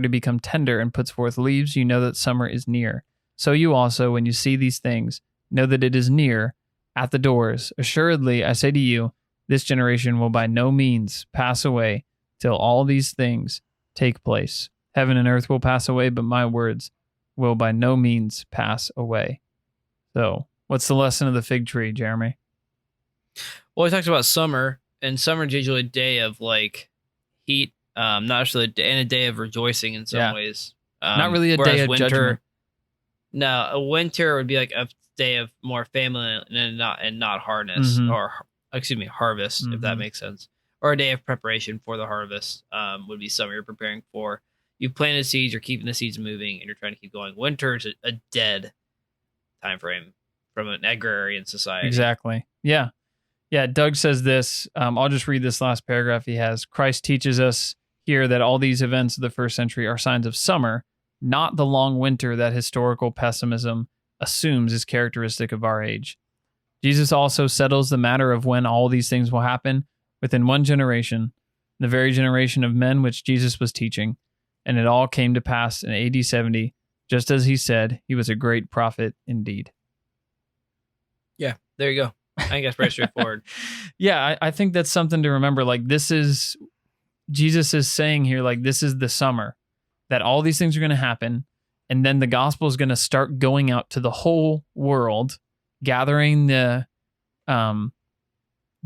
S1: become tender and puts forth leaves, you know that summer is near. So you also, when you see these things, know that it is near, at the doors. Assuredly, I say to you, this generation will by no means pass away till all these things take place. Heaven and earth will pass away, but my words will by no means pass away. So, what's the lesson of the fig tree, Jeremy?
S2: Well, he talks about summer, and summer is usually a day of, like, heat, not necessarily and a day of rejoicing in some ways.
S1: Not really a day of
S2: winter,
S1: judgment.
S2: No, a winter would be like a day of more family and not harvest, harvest, if that makes sense. Or a day of preparation for the harvest would be summer. You're preparing for, you planted seeds, you're keeping the seeds moving, and you're trying to keep going. Winter is a dead time frame from an agrarian society.
S1: Exactly. Yeah. Yeah, Doug says this. I'll just read this last paragraph he has. Christ teaches us here that all these events of the first century are signs of summer, not the long winter that historical pessimism assumes is characteristic of our age. Jesus also settles the matter of when all these things will happen within one generation, the very generation of men which Jesus was teaching, and it all came to pass in AD 70, just as he said. He was a great prophet indeed.
S2: Yeah, there you go. I think that's pretty straightforward.
S1: Yeah, I think that's something to remember. Like, this is, Jesus is saying here, like, this is the summer, that all these things are going to happen, and then the gospel is going to start going out to the whole world, gathering the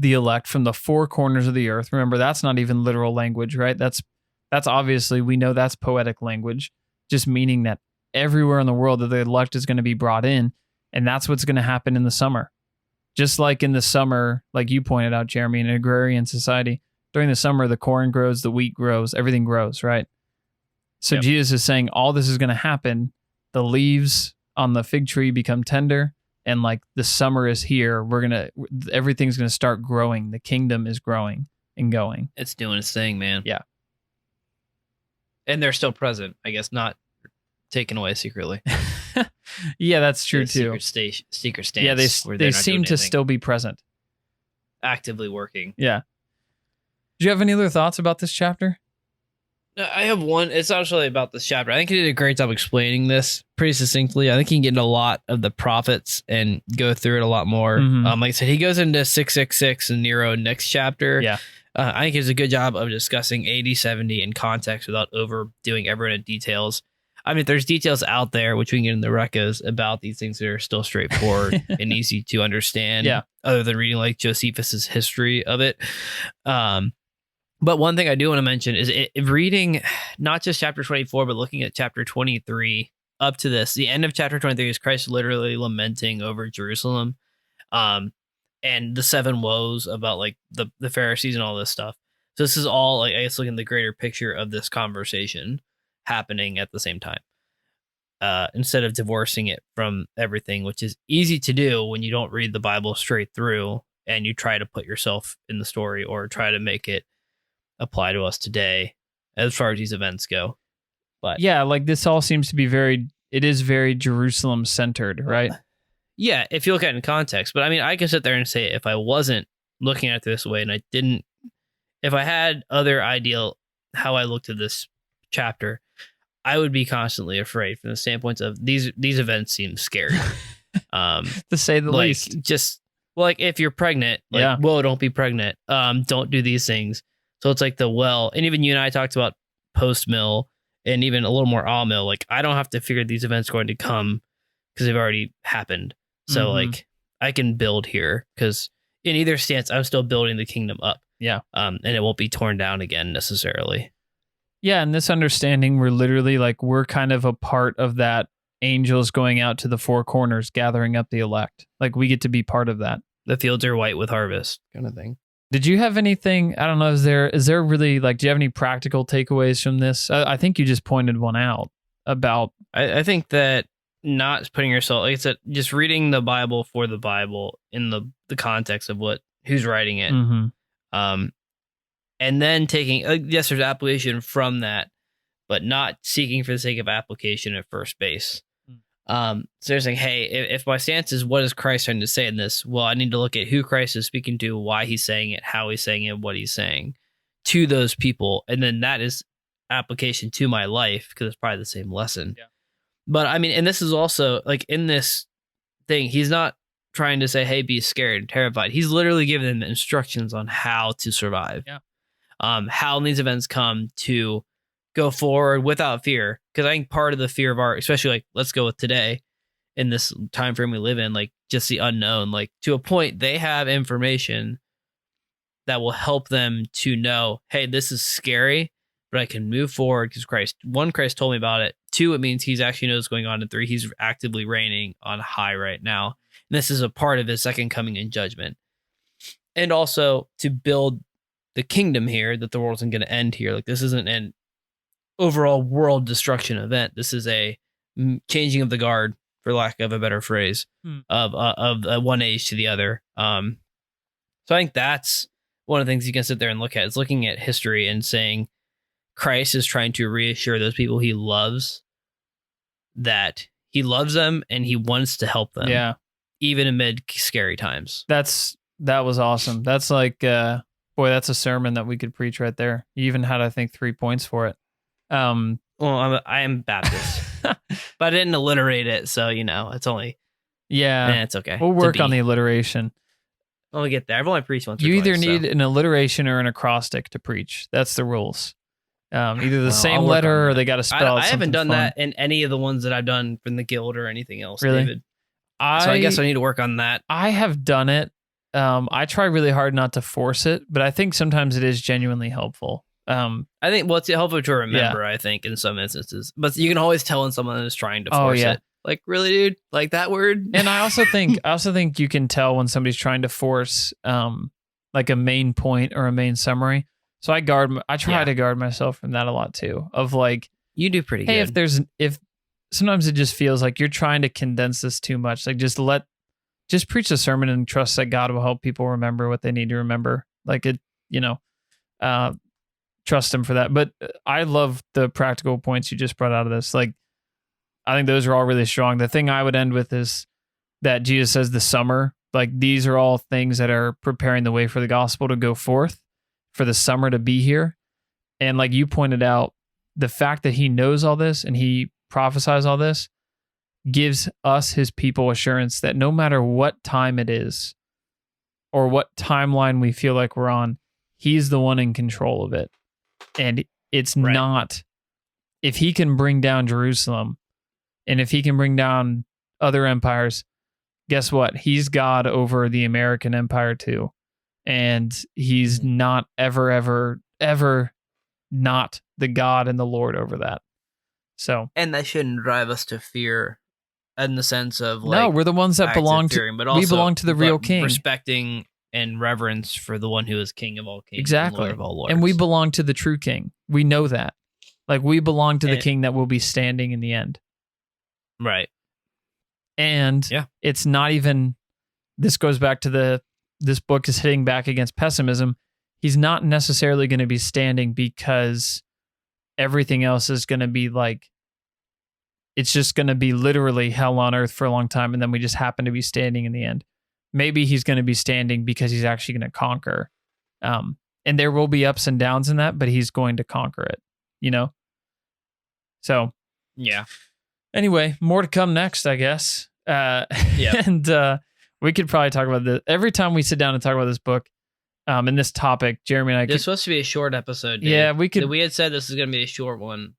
S1: elect from the four corners of the earth. Remember, that's not even literal language, right? That's obviously, we know that's poetic language, just meaning that everywhere in the world that the elect is going to be brought in, and that's what's going to happen in the summer. Just like in the summer, like you pointed out, Jeremy, in an agrarian society, during the summer, the corn grows, the wheat grows, everything grows, right? So yep. Jesus is saying all this is going to happen. The leaves on the fig tree become tender, and like the summer is here. Everything's going to start growing. The kingdom is growing and going.
S2: It's doing its thing, man.
S1: Yeah.
S2: And they're still present, I guess, not taken away secretly.
S1: Yeah, that's true too.
S2: Secret stance.
S1: Yeah, they seem to still be present,
S2: actively working.
S1: Yeah. Do you have any other thoughts about this chapter?
S2: I have one. It's not really about this chapter. I think he did a great job explaining this pretty succinctly. I think he can get into a lot of the prophets and go through it a lot more. Like I said, he goes into 666 and Nero next chapter.
S1: Yeah.
S2: I think he does a good job of discussing AD 70 in context without overdoing everyone in details. I mean, there's details out there, which we can get in the recos, about these things that are still straightforward and easy to understand.
S1: Yeah.
S2: Other than reading like Josephus's history of it. But one thing I do want to mention is reading not just chapter 24, but looking at chapter 23 up to this. The end of chapter 23 is Christ literally lamenting over Jerusalem, and the seven woes about like the Pharisees and all this stuff. So this is all, like, I guess, looking at the greater picture of this conversation happening at the same time, instead of divorcing it from everything, which is easy to do when you don't read the Bible straight through and you try to put yourself in the story or try to make it apply to us today as far as these events go. But
S1: yeah, like this all seems to be very Jerusalem centered, right?
S2: Yeah, if you look at it in context. But I mean, I can sit there and say, if I wasn't looking at it this way and if I had other ideal how I looked at this chapter, I would be constantly afraid from the standpoint of these events seem scary.
S1: To say the
S2: like,
S1: least.
S2: Just like if you're pregnant, like,
S1: yeah.
S2: Whoa, don't be pregnant. Don't do these things. So it's like and even you and I talked about post-mill and even a little more all-mill. Like, I don't have to figure these events going to come because they've already happened. So like, I can build here because in either stance, I'm still building the kingdom up.
S1: Yeah.
S2: And it won't be torn down again necessarily.
S1: Yeah, and this understanding, we're literally like, we're kind of a part of that angels going out to the four corners, gathering up the elect. Like, we get to be part of that.
S2: The fields are white with harvest kind of thing.
S1: Did you have anything, I don't know, is there really, like, do you have any practical takeaways from this? I think you just pointed one out about...
S2: I think that not putting yourself, like I said, just reading the Bible for the Bible in the context of who's writing it. And then taking, yes, there's application from that, but not seeking for the sake of application at first base. So they're saying, hey, if my stance is what is Christ trying to say in this? Well, I need to look at who Christ is speaking to, why he's saying it, how he's saying it, what he's saying to those people. And then that is application to my life because it's probably the same lesson. Yeah. But I mean, and this is also like in this thing, he's not trying to say, hey, be scared and terrified. He's literally giving them instructions on how to survive. Yeah. How these events come to go forward without fear. Because I think part of the fear of our, especially like, let's go with today in this time frame we live in, like just the unknown, like to a point, they have information that will help them to know, hey, this is scary, but I can move forward because Christ told me about it. 2, it means he's actually knows what's going on. And 3, he's actively reigning on high right now. And this is a part of his second coming in judgment. And also to build the kingdom here, that the world isn't going to end here. Like, this isn't an overall world destruction event. This is a changing of the guard, for lack of a better phrase, of one age to the other. So I think that's one of the things you can sit there and look at, is looking at history and saying Christ is trying to reassure those people he loves that he loves them and he wants to help them.
S1: Yeah.
S2: Even amid scary times.
S1: That was awesome. That's like, boy, that's a sermon that we could preach right there. You even had, I think, 3 points for it.
S2: Well, I am Baptist, but I didn't alliterate it, so it's only it's okay.
S1: We'll work on the alliteration.
S2: We'll get there. I've only preached once.
S1: You
S2: or
S1: either
S2: twice,
S1: need an alliteration or an acrostic to preach. That's the rules. Either the same letter or they got to spell.
S2: I haven't done that in any of the ones that I've done from the Guild or anything else.
S1: Really?
S2: David. So I guess I need to work on that.
S1: I have done it. I try really hard not to force it, but I think sometimes it is genuinely helpful.
S2: I think it's helpful to remember, I think, in some instances. But you can always tell when someone is trying to force it. Like, really, dude? Like that word?
S1: And I also think you can tell when somebody's trying to force like a main point or a main summary. So I try to guard myself from that a lot too. Of like,
S2: you do pretty good.
S1: If sometimes it just feels like you're trying to condense this too much. Like, just preach a sermon and trust that God will help people remember what they need to remember. Like it, trust him for that. But I love the practical points you just brought out of this. Like, I think those are all really strong. The thing I would end with is that Jesus says the summer, like these are all things that are preparing the way for the gospel to go forth, for the summer to be here. And like you pointed out, the fact that he knows all this and he prophesies all this gives us, his people, assurance that no matter what time it is or what timeline we feel like we're on, he's the one in control of it. And it's not, if he can bring down Jerusalem and if he can bring down other empires, guess what? He's God over the American empire too. And he's not ever not the God and the Lord over that. So,
S2: and that shouldn't drive us to fear in the sense of like,
S1: no, we're the ones that belong to,
S2: fearing, but also,
S1: we belong to the real king.
S2: Respecting and reverence for the one who is King of all kings.
S1: Exactly.
S2: And Lord of all lords.
S1: And we belong to the true king. We know that. Like, we belong to the king that will be standing in the end.
S2: Right.
S1: And it's not even, this goes back to this book is hitting back against pessimism. He's not necessarily going to be standing because everything else is going to be like, it's just going to be literally hell on earth for a long time. And then we just happen to be standing in the end. Maybe he's going to be standing because he's actually going to conquer. And there will be ups and downs in that, but he's going to conquer it, So,
S2: yeah.
S1: Anyway, more to come next, I guess. And we could probably talk about this every time we sit down and talk about this book and this topic. Jeremy and I.
S2: It's supposed to be a short episode. Dude.
S1: Yeah, we could.
S2: We had said this is going to be a short one.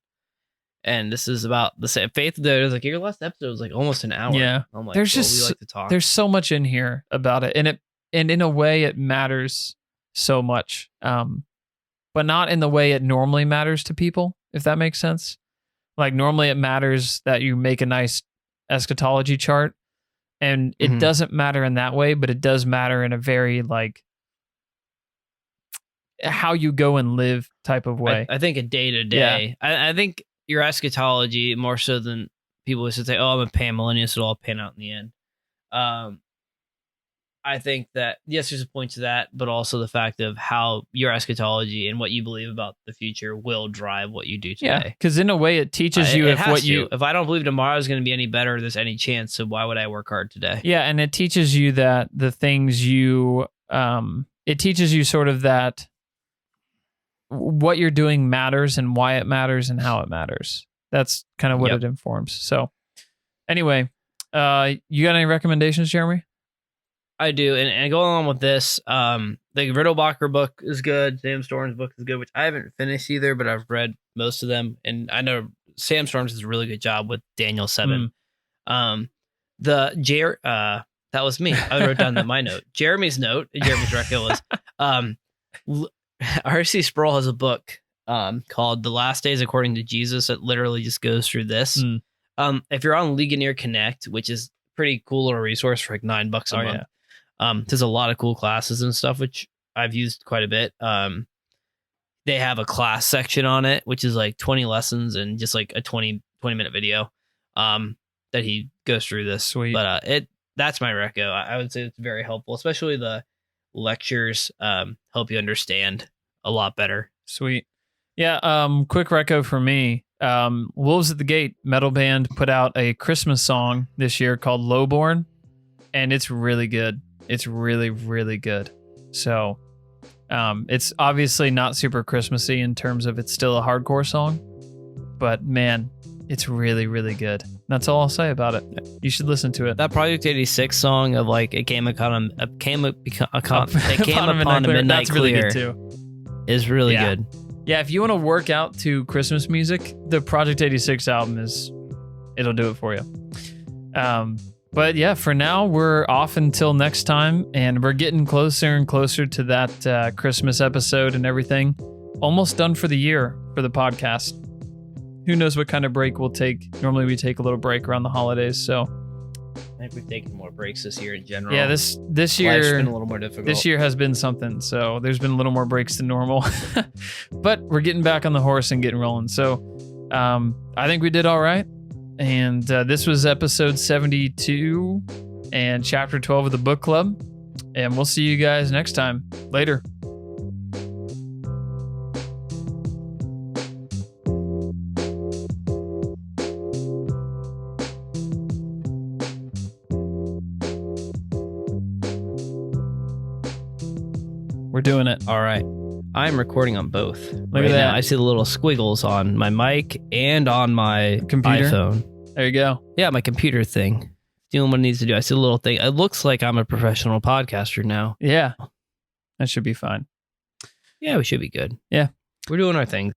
S2: And this is about the same faith. There was like your last episode was like almost an hour.
S1: Yeah.
S2: I'm like,
S1: There's
S2: well,
S1: just
S2: we like to talk.
S1: there's so much in here about it, and in a way it matters so much, but not in the way it normally matters to people, if that makes sense. Like normally it matters that you make a nice eschatology chart, and it doesn't matter in that way, but it does matter in a very like how you go and live type of way.
S2: I think a day to day. I think your eschatology more so than people would say, "Oh, I'm a panmillennialist, so it'll all pan out in the end." I think that yes, there's a point to that, but also the fact of how your eschatology and what you believe about the future will drive what you do today.
S1: Yeah, because in a way it teaches you if
S2: I don't believe tomorrow is going to be any better, there's any chance. So why would I work hard today?
S1: Yeah, and it teaches you that the things you it teaches you sort of that what you're doing matters and why it matters and how it matters. That's kind of what it informs. So anyway, you got any recommendations, Jeremy?
S2: I do, and going along with this, the Riddlebacher book is good. Sam Storm's book is good, which I haven't finished either, but I've read most of them, and I know Sam Storms does a really good job with Daniel 7. That was me. I wrote down my note. Jeremy's reco was R.C. Sproul has a book called The Last Days According to Jesus that literally just goes through this. If you're on Legionnaire Connect, which is pretty cool little resource for like $9 a month. Yeah. There's a lot of cool classes and stuff, which I've used quite a bit. They have a class section on it, which is like 20 lessons and just like a 20-minute video that he goes through this.
S1: Sweet.
S2: But that's my reco. I would say it's very helpful, especially the lectures help you understand a lot better.
S1: Sweet. Yeah, quick reco for me. Wolves at the Gate metal band put out a Christmas song this year called Lowborn, and it's really good. It's really, really good. So it's obviously not super Christmassy in terms of it's still a hardcore song, but man, it's really, really good. That's all I'll say about it. You should listen to it.
S2: That Project 86 song of like it came upon a midnight clear
S1: really good too.
S2: Is really good.
S1: Yeah, if you want to work out to Christmas music, the Project 86 album it'll do it for you. But yeah, for now, we're off until next time, and we're getting closer and closer to that Christmas episode and everything. Almost done for the year for the podcast. Who knows what kind of break we'll take. Normally we take a little break around the holidays, so.
S2: I think we've taken more breaks this year in general.
S1: Yeah, this year
S2: life's been a little more difficult.
S1: This year has been something, so there's been a little more breaks than normal. But we're getting back on the horse and getting rolling. So I think we did all right. And this was episode 72 and chapter 12 of the book club. And we'll see you guys next time. Later. We're doing it.
S2: All right. I'm recording on both.
S1: Look at that.
S2: Now. I see the little squiggles on my mic and on my
S1: computer
S2: iPhone.
S1: There you go.
S2: Yeah, my computer thing. Doing what it needs to do. I see the little thing. It looks like I'm a professional podcaster now.
S1: Yeah. That should be fine.
S2: Yeah, we should be good.
S1: Yeah.
S2: We're doing our thing.